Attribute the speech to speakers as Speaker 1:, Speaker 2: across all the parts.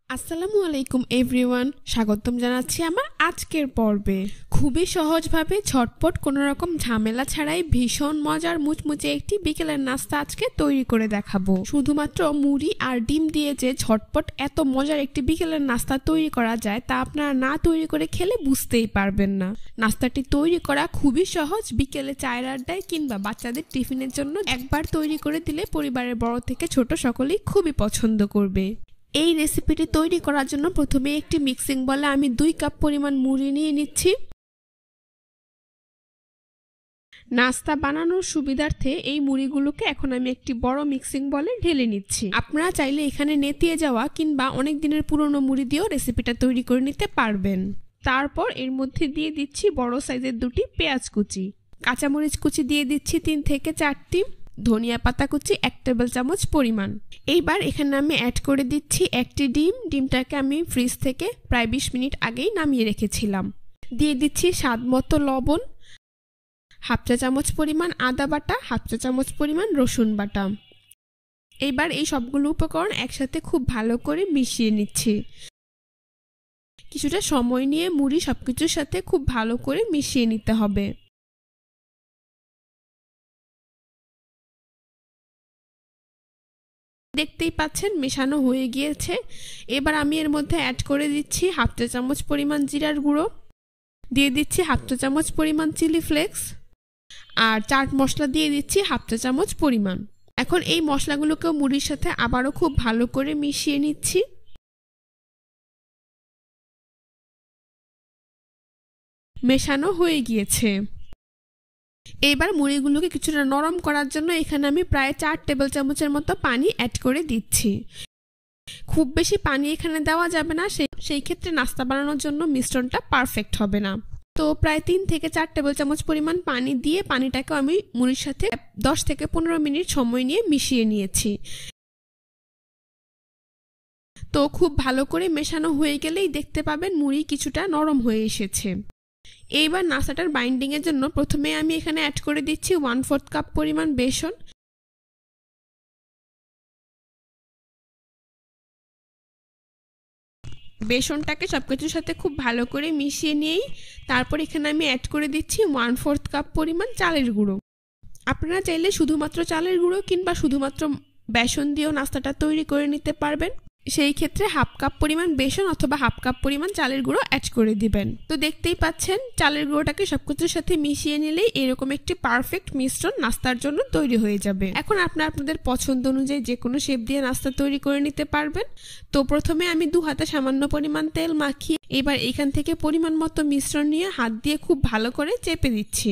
Speaker 1: আসসালামু আলাইকুম এভরিওয়ান, স্বাগতম জানাচ্ছি আমার আজকের পর্বে। খুবই সহজভাবে ঝটপট কোনো রকম ঝামেলা ছাড়াই ভীষণ মজার মুচমুচে একটি বিকেলের নাস্তা আজকে তৈরি করে দেখাবো। শুধুমাত্র মুড়ি আর ডিম দিয়ে যে ঝটপট এত মজার একটি বিকেলের নাস্তা তৈরি করা যায় তা আপনারা না তৈরি করে খেলে বুঝতেই পারবেন না। নাস্তাটি তৈরি করা খুবই সহজ, বিকেলে চায়ের আড্ডায় কিংবা বাচ্চাদের টিফিনের জন্য একবার তৈরি করে দিলে পরিবারের বড় থেকে ছোট সকলেই খুবই পছন্দ করবে। এই রেসিপিটি তৈরি করার জন্য প্রথমে একটি মিক্সিং বলে আমি 2 কাপ পরিমাণ মুড়ি নিয়ে নিচ্ছি। নাস্তা বানানোর সুবিধার্থে এই মুড়িগুলোকে এখন আমি একটি বড় মিক্সিং বলে ঢেলে নিচ্ছি। আপনারা চাইলে এখানে নেতিয়ে যাওয়া কিংবা অনেক দিনের পুরনো মুড়ি দিয়েও রেসিপিটা তৈরি করে নিতে পারবেন। তারপর এর মধ্যে দিয়ে দিচ্ছি বড় সাইজের 2টি পেঁয়াজ কুচি, কাঁচামরিচ কুচি দিয়ে দিচ্ছি 3 থেকে 4টি, ধনিয়া পাতা কুচি 1 টেবিল চামচ পরিমাণ। এইবার এখানে আমি অ্যাড করে দিচ্ছি একটি ডিম। ডিমটাকে আমি ফ্রিজ থেকে প্রায় 20 মিনিট আগেই নামিয়ে রেখেছিলাম। দিয়ে দিচ্ছি স্বাদ মতো লবণ, হাফ চা চামচ পরিমাণ আদা বাটা, হাফ চা চামচ পরিমাণ রসুন বাটা। এইবার এই সবগুলো উপকরণ একসাথে খুব ভালো করে মিশিয়ে নিচ্ছি। কিছুটা সময় নিয়ে মুড়ি সবকিছুর সাথে খুব ভালো করে মিশিয়ে নিতে হবে। দেখতেই পাচ্ছেন মেশানো হয়ে গিয়েছে। এবার আমি এর মধ্যে অ্যাড করে দিচ্ছি হাফ চা চামচ পরিমাণ জিরার গুঁড়ো, দিয়ে দিচ্ছি হাফ চা চামচ পরিমাণ চিলি ফ্লেক্স, আর চাট মশলা দিয়ে দিচ্ছি হাফ চা চামচ পরিমাণ। এখন এই মশলাগুলোকেও মুড়ির সাথে আবারও খুব ভালো করে মিশিয়ে নিচ্ছি। মেশানো হয়ে গিয়েছে। এইবার মুড়িগুলোকে কিছুটা নরম করার জন্য এখানে আমি প্রায় 4 টেবিল চামচের মতো পানি অ্যাড করে দিচ্ছি। খুব বেশি পানি এখানে দেওয়া যাবে না, সেই ক্ষেত্রে নাস্তা বানানোর জন্য মিশ্রণটা পারফেক্ট হবে না। তো প্রায় 3 থেকে 4 টেবিল চামচ পরিমাণ পানি দিয়ে পানিটাকে আমি মুড়ির সাথে 10 থেকে 15 মিনিট সময় নিয়ে মিশিয়ে নিয়েছি। তো খুব ভালো করে মেশানো হয়ে গেলেই দেখতে পাবেন মুড়ি কিছুটা নরম হয়ে এসেছে। এইবার নাস্তাটার বাইন্ডিং এর জন্য প্রথমে আমি এখানে অ্যাড করে দিচ্ছি 1/4 কাপ পরিমাণ বেসন। বেসনটাকে সবকিছুর সাথে খুব ভালো করে মিশিয়ে নিয়েই তারপর এখানে আমি অ্যাড করে দিচ্ছি 1/4 কাপ পরিমাণ চালের গুঁড়ো। আপনারা চাইলে শুধুমাত্র চালের গুঁড়ো কিংবা শুধুমাত্র বেসন দিয়েও নাস্তাটা তৈরি করে নিতে পারবেন। সেই ক্ষেত্রে হাফ কাপ পরিমাণ বেসন অথবা হাফ কাপ পরিমাণ চালের গুঁড়ো অ্যাড করে দিবেন। তো দেখতেই পাচ্ছেন চালের গুঁড়োটাকে সবকিছুর সাথে মিশিয়ে নিলেই এরকম একটি পারফেক্ট মিশ্রণ নাস্তার জন্য তৈরি হয়ে যাবে। এখন আপনাদের পছন্দ অনুযায়ী যে কোনো শেপ দিয়ে নাস্তা তৈরি করে নিতে পারবেন। তো প্রথমে আমি 2 হাতে সামান্য পরিমাণ তেল মাখিয়ে এবার এখান থেকে পরিমাণ মতো মিশ্রণ নিয়ে হাত দিয়ে খুব ভালো করে চেপে দিচ্ছি।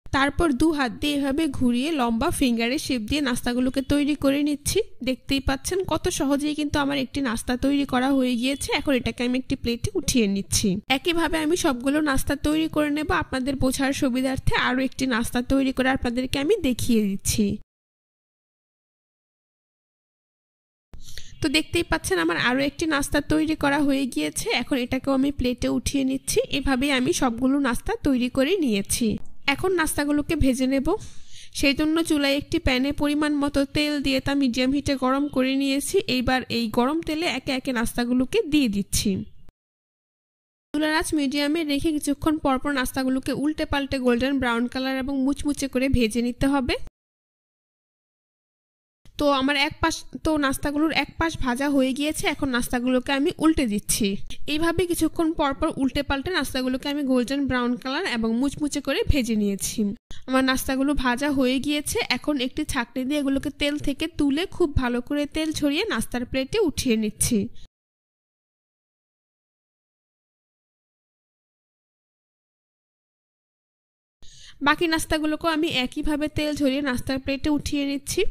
Speaker 1: তারপর 2 হাত দিয়ে এভাবে ঘুরিয়ে লম্বা ফিঙ্গারের শেপ দিয়ে নাস্তাগুলোকে তৈরি করে নিচ্ছি। দেখতেই পাচ্ছেন কত সহজেই কিন্তু আমার একটি নাস্তা তৈরি করা হয়ে গিয়েছে। এখন এটাকে আমি একটি প্লেটে উঠিয়ে নিচ্ছি। একইভাবে আমি সবগুলো নাস্তা তৈরি করে নেব। আপনাদের বোঝার সুবিধার্থে আরও একটি নাস্তা তৈরি করে আপনাদেরকে আমি দেখিয়ে দিচ্ছি। তো দেখতেই পাচ্ছেন আমার আরও একটি নাস্তা তৈরি করা হয়ে গিয়েছে। এখন এটাকেও আমি প্লেটে উঠিয়ে নিচ্ছি। এভাবেই আমি সবগুলো নাস্তা তৈরি করে নিয়েছি। এখন নাস্তাগুলোকে ভেজে নেব। সেই জন্য চুলায় একটি প্যানে পরিমাণ মতো তেল দিয়ে তা মিডিয়াম হিটে গরম করে নিয়েছি। এইবার এই গরম তেলে একে একে নাস্তাগুলোকে দিয়ে দিচ্ছি। চুলার আঁচ মিডিয়ামে রেখে কিছুক্ষণ পরপর নাস্তাগুলোকে উল্টে পাল্টে গোল্ডেন ব্রাউন কালার এবং মুচমুচে করে ভেজে নিতে হবে। তো আমার নাস্তাগুলোর এক পাশ ভাজা হয়ে গিয়েছে। এখন নাস্তাগুলোকে আমি উল্টে দিচ্ছি। এইভাবে কিছুক্ষণ পরপর উল্টে পাল্টে নাস্তাগুলোকে আমি গোল্ডেন ব্রাউন কালার এবং মুচমুচে করে ভেজে নিয়েছি। আমার নাস্তাগুলো ভাজা হয়ে গিয়েছে। এখন একটি ছাঁকনি দিয়ে এগুলোকে তেল থেকে তুলে খুব ভালো করে তেল ছড়িয়ে নাস্তার প্লেটে উঠিয়ে নিচ্ছি। বাকি নাস্তাগুলোকেও আমি একইভাবে তেল ঝরিয়ে নাস্তার প্লেটে উঠিয়ে নিচ্ছি।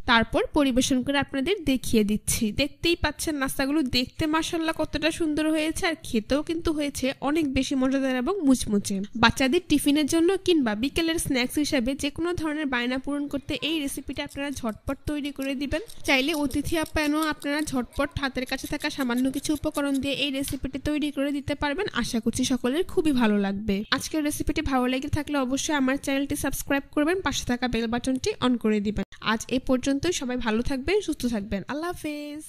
Speaker 1: তারপর পরিবেশন করে আপনাদের দেখিয়ে দিচ্ছি। দেখতেই পাচ্ছেন নাস্তাগুলো দেখতে মাশাআল্লাহ কতটা সুন্দর হয়েছে, আর খেতেও কিন্তু হয়েছে অনেক বেশি মজাদার এবং মুচমুচে। বাচ্চাদের টিফিনের জন্য কিংবা বিকেলের স্ন্যাক্স হিসেবে যে কোনো ধরনের বায়না পূরণ করতে এই রেসিপিটা আপনারা ঝটপট তৈরি করে দিবেন। চাইলে অতিথি আপ্যায়নও আপনারা ঝটপট হাতের কাছে থাকা সামান্য কিছু উপকরণ দিয়ে এই রেসিপিটি তৈরি করে দিতে পারবেন। আশা করছি সকলের খুবই ভালো লাগবে। আজকের রেসিপিটি ভালো লেগে থাকলে অবশ্যই আমার চ্যানেলটি সাবস্ক্রাইব করবেন, পাশে থাকা বেল বাটনটি অন করে দিবেন। আজ এই পর্যন্ত। পর্যন্তই। সবাই ভালো থাকবেন, সুস্থ থাকবেন। আল্লাহ হাফেজ।